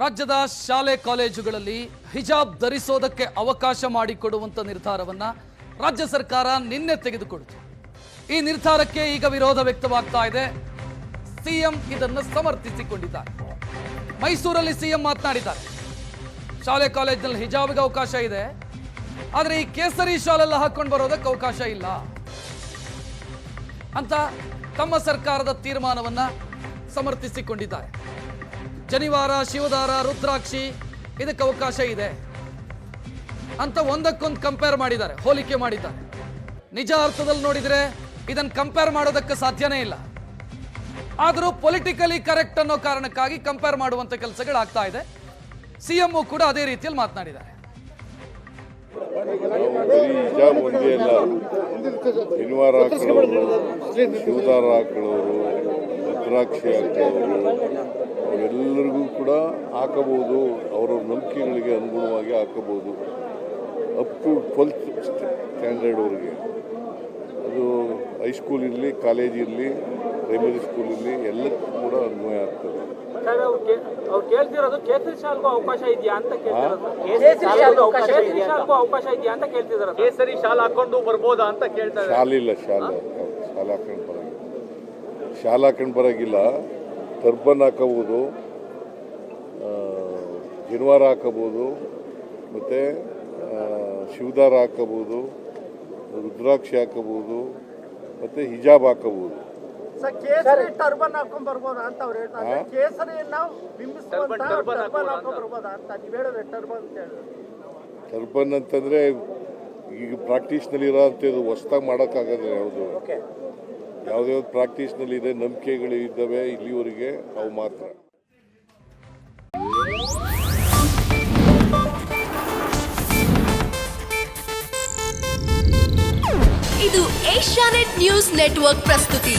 ರಾಜ್ಯದ ಶಾಲೆ ಕಾಲೇಜುಗಳಲ್ಲಿ ಹಿಜಾಬ್ ಧರಿಸೋದಕ್ಕೆ ಅವಕಾಶ ಮಾಡಿಕೊಡುವಂತ ನಿರ್ಧಾರವನ್ನ ರಾಜ್ಯ ಸರ್ಕಾರ ನಿನ್ನೆ ತೆಗೆದುಕೊಂಡಿತು. ಈ ನಿರ್ಧಾರಕ್ಕೆ ಈಗ ವಿರೋಧ ವ್ಯಕ್ತವಾಗ್ತಾ ಇದೆ. ಸಿಎಂ ಇದನ್ನು ಸಮರ್ಥಿಸಿಕೊಂಡಿದ್ದಾರೆ. ಮೈಸೂರಲ್ಲಿ ಸಿಎಂ ಮಾತನಾಡಿದ್ದಾರೆ. ಶಾಲೆ ಕಾಲೇಜಿನಲ್ಲಿ ಹಿಜಾಬ್ಗೆ ಅವಕಾಶ ಇದೆ, ಆದರೆ ಈ ಕೇಸರಿ ಶಾಲೆಲ್ಲ ಹಾಕೊಂಡು ಬರೋದಕ್ಕೆ ಅವಕಾಶ ಇಲ್ಲ ಅಂತ ತಮ್ಮ ಸರ್ಕಾರದ ತೀರ್ಮಾನವನ್ನ ಸಮರ್ಥಿಸಿಕೊಂಡಿದ್ದಾರೆ. ಜನಿವಾರ, ಶಿವದಾರ, ರುದ್ರಾಕ್ಷಿ ಇದಕ್ಕೆ ಅವಕಾಶ ಇದೆ ಅಂತ ಒಂದಕ್ಕೊಂದು ಕಂಪೇರ್ ಮಾಡಿದ್ದಾರೆ, ಹೋಲಿಕೆ ಮಾಡಿದ್ದಾರೆ. ನಿಜ ಅರ್ಥದಲ್ಲಿ ನೋಡಿದ್ರೆ ಇದನ್ನು ಕಂಪೇರ್ ಮಾಡೋದಕ್ಕೆ ಸಾಧ್ಯನೇ ಇಲ್ಲ. ಆದರೂ ಪೊಲಿಟಿಕಲಿ ಕರೆಕ್ಟ್ ಅನ್ನೋ ಕಾರಣಕ್ಕಾಗಿ ಕಂಪೇರ್ ಮಾಡುವಂತ ಕೆಲಸಗಳಾಗ್ತಾ ಇದೆ. ಸಿಎಂ ಕೂಡ ಅದೇ ರೀತಿಯಲ್ಲಿ ಮಾತನಾಡಿದ್ದಾರೆ. ಹಿಜಾಬ್ ಒಂದೇ ಅಲ್ಲ, ಶನಿವಾರ ಹಾಕೊಳ್ಳೋರು, ಶಿವದಾರ ಹಾಕೊಳ್ಳೋರು, ರುದ್ರಾಕ್ಷಿ ಹಾಕೊಳ್ಳೋರು ಅವರೆಲ್ಲರಿಗೂ ಕೂಡ ಹಾಕಬಹುದು. ಅವರ ನಂಬಿಕೆಗಳಿಗೆ ಅನುಗುಣವಾಗಿ ಹಾಕಬಹುದು. ಅಪ್ ಟು 12th ಸ್ಟ್ಯಾಂಡರ್ಡ್ವರೆಗೆ, ಅದು ಹೈಸ್ಕೂಲ್ ಇರಲಿ, ಕಾಲೇಜ್ ಇರಲಿ, ಪ್ರೈಮರಿ ಸ್ಕೂಲ್ ಇರಲಿ, ಎಲ್ಲಕ್ಕೂ ಕೂಡ ಅನ್ವಯ ಆಗ್ತದೆ. ಅವ್ರು ಕೇಳ್ತಿರೋದು ಕೇಸರಿ ಶಾಲೆಗೂ ಅವಕಾಶ ಇದೆಯಾ ಅಂತ ಕೇಳ್ತಿರೋದು. ಕೇಸರಿ ಶಾಲೆಗೂ ಅವಕಾಶ ಇದೆಯಾ ಅಂತ ಕೇಳ್ತಿದಾರೆ. ಕೇಸರಿ ಶಾಲೆ ಹಾಕೊಂಡು ಬರ್ಬೋದಾ ಅಂತ ಕೇಳ್ತಾರೆ. ಶಾಲೆ ಇಲ್ಲ, ಶಾಲೆ ಹಾಕೊಂಡು ಬರೋಂಗಿಲ್ಲ. ಶಾಲೆ ಹಾಕೊಂಡು ಬರೋಂಗಿಲ್ಲ. ಟರ್ಬನ್ ಹಾಕೋಬೋದು, ಜನಿವಾರ ಹಾಕೋಬೋದು, ಮತ್ತು ಶಿವದಾರ ಹಾಕೋಬೋದು, ರುದ್ರಾಕ್ಷಿ ಹಾಕೋಬೋದು, ಮತ್ತು ಹಿಜಾಬ್ ಹಾಕೋಬೋದು. ಕೇಸರಿ ಟರ್ಬನ್ ಹಾಕೊಂಡ್ ಬರ್ಬೋದಾ ಅಂತ ಅವ್ರು ಹೇಳ್ತಾರೆ. ಕೇಸರಿಯನ್ನ ಬಿಂಬಿಸುವಂತ ಟರ್ಬನ್ ಹಾಕೊಂಡ್ ಬರ್ಬೋದಾ ಅಂತ ನೀವು ಹೇಳಿದ್ರೆ ಟರ್ಬನ್ ಅಂತ ಹೇಳಿದ್ರೆ. ಟರ್ಬನ್ ಅಂತಂದರೆ ಈಗ ಪ್ರಾಕ್ಟೀಸ್ನಲ್ಲಿ ಇರೋ ಅಂಥದ್ದು ಹೊಸ್ದಾಗಿ ಮಾಡೋಕ್ಕಾಗದ್ರೆ ಯಾವುದೇ ಪ್ರಾಕ್ಟೀಸ್ನಲ್ಲಿ ಇದೆ, ನಂಬಿಕೆಗಳು ಇದ್ದಾವೆ ಇಲ್ಲಿವರೆಗೆ, ಅವು ಮಾತ್ರ. ಇದು ಏಷ್ಯಾನೆಟ್ ನ್ಯೂಸ್ ನೆಟ್ವರ್ಕ್ ಪ್ರಸ್ತುತಿ.